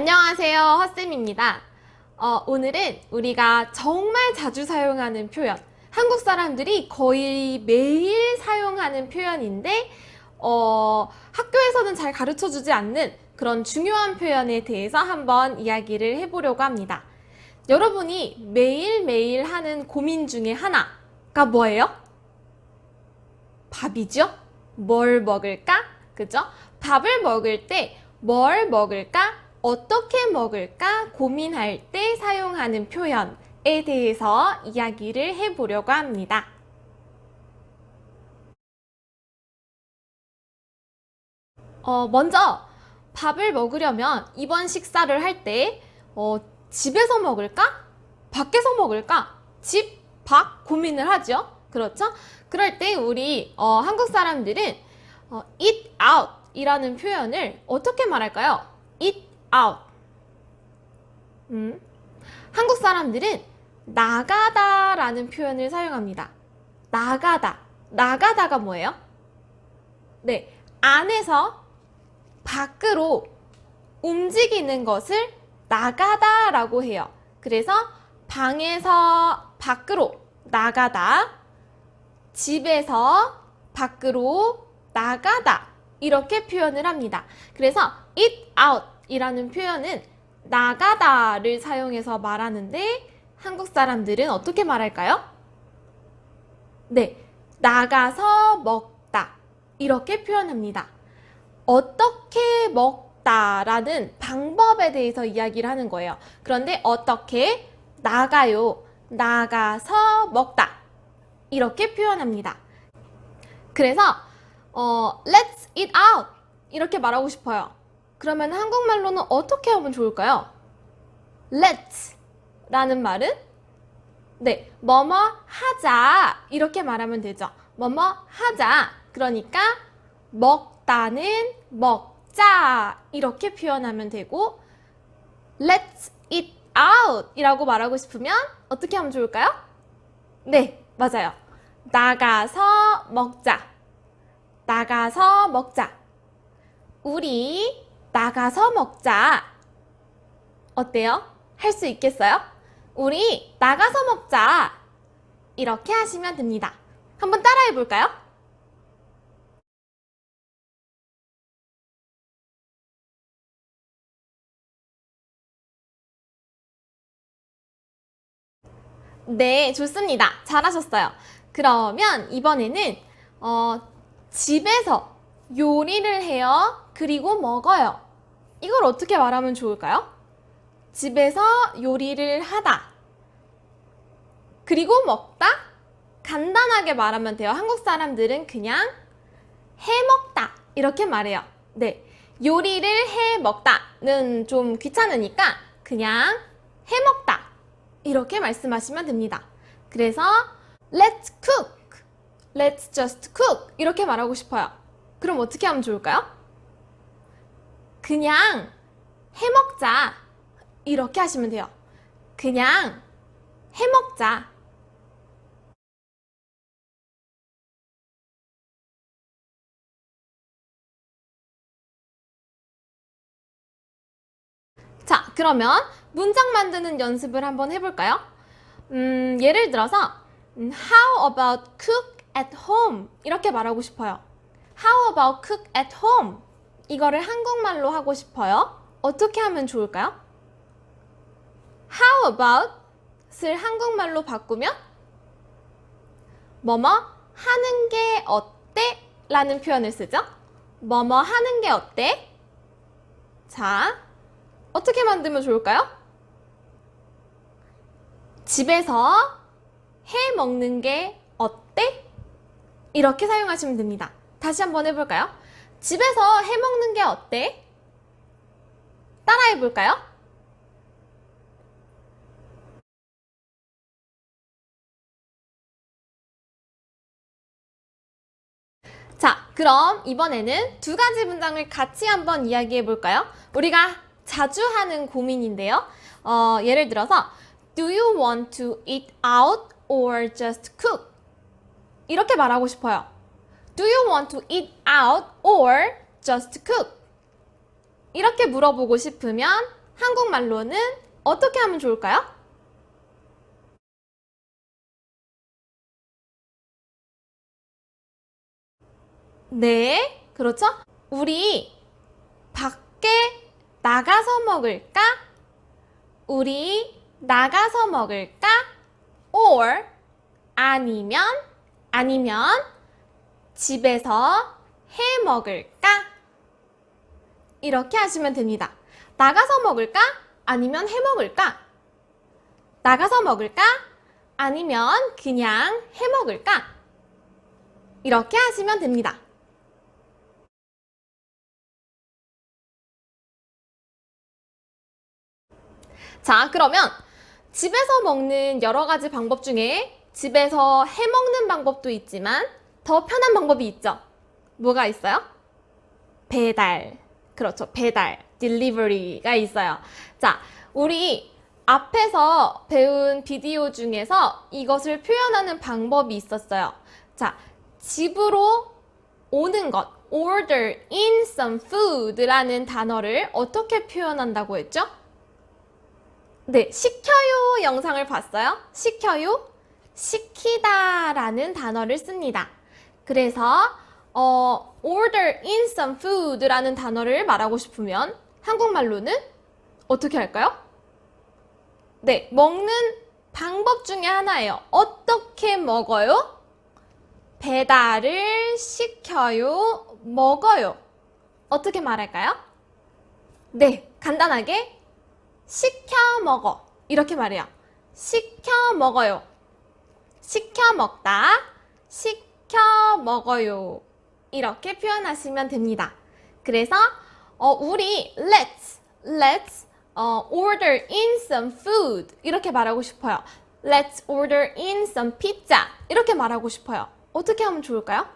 안녕하세요, 헛쌤입니다. 오늘은 우리가 정말 자주 사용하는 표현, 한국 사람들이 거의 매일 사용하는 표현인데 학교에서는 잘 가르쳐주지 않는 그런 중요한 표현에 대해서 한번 이야기를 해보려고 합니다. 여러분이 매일매일 하는 고민 중에 하나가 뭐예요? 밥이죠? 뭘 먹을까? 그죠? 밥을 먹을 때 뭘 먹을까? 어떻게 먹을까? 고민할 때 사용하는 표현에 대해서 이야기를 해보려고 합니다. 먼저 밥을 먹으려면 이번 식사를 할 때 집에서 먹을까? 밖에서 먹을까? 집, 밖 고민을 하죠. 그렇죠? 그럴 때 우리 한국 사람들은 eat out 이라는 표현을 어떻게 말할까요? eat out. 한국 사람들은 나가다 라는 표현을 사용합니다. 나가다. 나가다가 뭐예요? 네, 안에서 밖으로 움직이는 것을 나가다 라고 해요. 그래서 방에서 밖으로 나가다, 집에서 밖으로 나가다 이렇게 표현을 합니다. 그래서 eat out 이라는 표현은 나가다를 사용해서 말하는데 한국 사람들은 어떻게 말할까요? 네, 나가서 먹다 이렇게 표현합니다. 어떻게 먹다라는 방법에 대해서 이야기를 하는 거예요. 그런데 어떻게 나가요, 나가서 먹다 이렇게 표현합니다. 그래서 let's eat out 이렇게 말하고 싶어요. 그러면 한국말로는 어떻게 하면 좋을까요? let's 라는 말은 네, 뭐뭐 하자 이렇게 말하면 되죠. 뭐뭐 하자. 그러니까 먹다는 먹자 이렇게 표현하면 되고 let's eat out 이라고 말하고 싶으면 어떻게 하면 좋을까요? 네, 맞아요. 나가서 먹자. 나가서 먹자. 우리 나가서 먹자. 어때요? 할 수 있겠어요? 우리 나가서 먹자. 이렇게 하시면 됩니다. 한번 따라해 볼까요? 네, 좋습니다. 잘하셨어요. 그러면 이번에는 집에서 요리를 해요. 그리고 먹어요. 이걸 어떻게 말하면 좋을까요? 집에서 요리를 하다. 그리고 먹다? 간단하게 말하면 돼요. 한국 사람들은 그냥 해 먹다. 이렇게 말해요. 네. 요리를 해 먹다는 좀 귀찮으니까 그냥 해 먹다. 이렇게 말씀하시면 됩니다. 그래서 let's cook. Let's just cook. 이렇게 말하고 싶어요. 그럼 어떻게 하면 좋을까요? 그냥 해먹자. 이렇게 하시면 돼요. 그냥 해먹자. 자, 그러면 문장 만드는 연습을 한번 해볼까요? 예를 들어서 How about cook at home? 이렇게 말하고 싶어요. How about cook at home? 이거를 한국말로 하고 싶어요. 어떻게 하면 좋을까요? How about을 한국말로 바꾸면 뭐뭐 하는 게 어때? 라는 표현을 쓰죠. 뭐뭐 하는 게 어때? 자, 어떻게 만들면 좋을까요? 집에서 해 먹는 게 어때? 이렇게 사용하시면 됩니다. 다시 한번 해볼까요? 집에서 해 먹는 게 어때? 따라해 볼까요? 자, 그럼 이번에는 두 가지 문장을 같이 한번 이야기해 볼까요? 우리가 자주 하는 고민인데요. 예를 들어서 Do you want to eat out or just cook? 이렇게 말하고 싶어요. Do you want to eat out or just cook? 이렇게 물어보고 싶으면 한국말로는 어떻게 하면 좋을까요? 네, 그렇죠? 우리 밖에 나가서 먹을까? 우리 나가서 먹을까? or 아니면 집에서 해 먹을까? 이렇게 하시면 됩니다. 나가서 먹을까? 아니면 해 먹을까? 나가서 먹을까? 아니면 그냥 해 먹을까? 이렇게 하시면 됩니다. 자, 그러면 집에서 먹는 여러 가지 방법 중에 집에서 해 먹는 방법도 있지만 더 편한 방법이 있죠. 뭐가 있어요? 배달. 그렇죠. 배달. delivery가 있어요. 자, 우리 앞에서 배운 비디오 중에서 이것을 표현하는 방법이 있었어요. 자, 집으로 오는 것, order in some food라는 단어를 어떻게 표현한다고 했죠? 네, 시켜요 영상을 봤어요? 시켜요? 시키다라는 단어를 씁니다. 그래서 order in some food라는 단어를 말하고 싶으면 한국말로는 어떻게 할까요? 네, 먹는 방법 중에 하나예요. 어떻게 먹어요? 배달을 시켜요, 먹어요. 어떻게 말할까요? 네, 간단하게 시켜 먹어. 이렇게 말해요. 시켜 먹어요. 시켜 먹다. 시켜 먹어요. 이렇게 표현하시면 됩니다. 그래서 우리 let's order in some food 이렇게 말하고 싶어요. Let's order in some pizza 이렇게 말하고 싶어요. 어떻게 하면 좋을까요?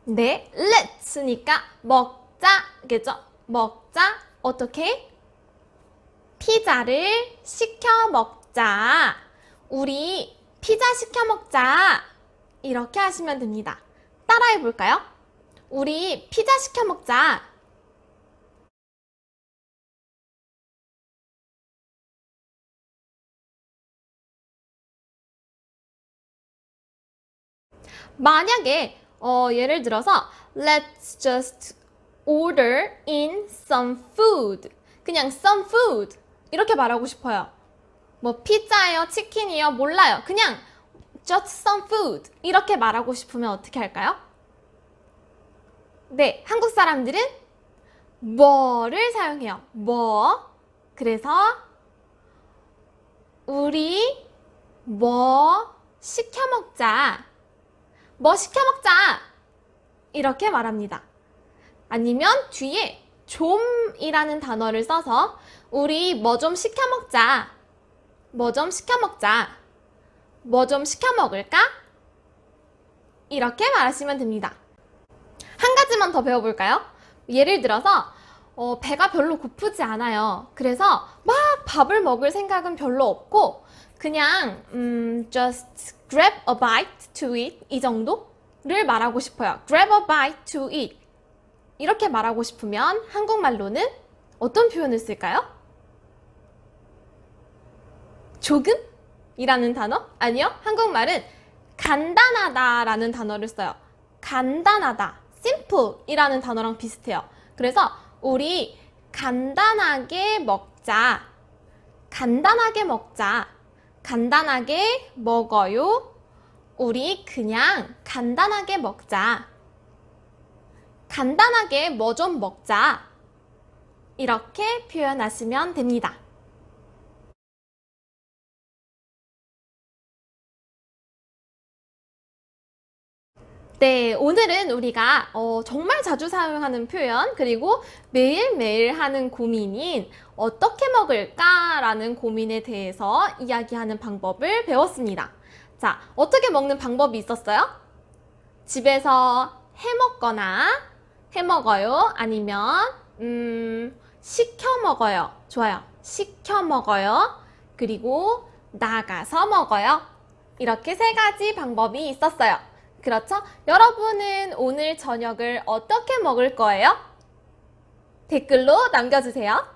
네, let's니까 먹자겠죠? 먹자. 어떻게? 피자를 시켜 먹자. 우리 피자 시켜 먹자. 이렇게 하시면 됩니다. 따라해 볼까요? 우리 피자 시켜 먹자. 만약에 예를 들어서 let's just order in some food. 그냥 some food 이렇게 말하고 싶어요. 뭐 피자예요, 치킨이요, 몰라요. 그냥 just some food 이렇게 말하고 싶으면 어떻게 할까요? 네, 한국 사람들은 뭐를 사용해요. 뭐. 그래서 우리 뭐 시켜 먹자. 뭐 시켜 먹자. 이렇게 말합니다. 아니면 뒤에 좀이라는 단어를 써서 우리 뭐 좀 시켜 먹자. 뭐 좀 시켜 먹자. 뭐 좀 시켜 먹을까? 이렇게 말하시면 됩니다. 한 가지만 더 배워볼까요? 예를 들어서 배가 별로 고프지 않아요. 그래서 막 밥을 먹을 생각은 별로 없고 그냥 just grab a bite to eat 이 정도를 말하고 싶어요. grab a bite to eat 이렇게 말하고 싶으면 한국말로는 어떤 표현을 쓸까요? 조금? 이라는 단어? 아니요. 한국말은 간단하다라는 단어를 써요. 간단하다. simple 이라는 단어랑 비슷해요. 그래서 우리 간단하게 먹자. 간단하게 먹자. 간단하게 먹어요. 우리 그냥 간단하게 먹자. 간단하게 뭐 좀 먹자. 이렇게 표현하시면 됩니다. 네, 오늘은 우리가 정말 자주 사용하는 표현 그리고 매일매일 하는 고민인 어떻게 먹을까라는 고민에 대해서 이야기하는 방법을 배웠습니다. 자, 어떻게 먹는 방법이 있었어요? 집에서 해 먹거나 해 먹어요. 아니면 시켜 먹어요. 좋아요. 시켜 먹어요. 그리고 나가서 먹어요. 이렇게 세 가지 방법이 있었어요. 그렇죠? 여러분은 오늘 저녁을 어떻게 먹을 거예요? 댓글로 남겨주세요.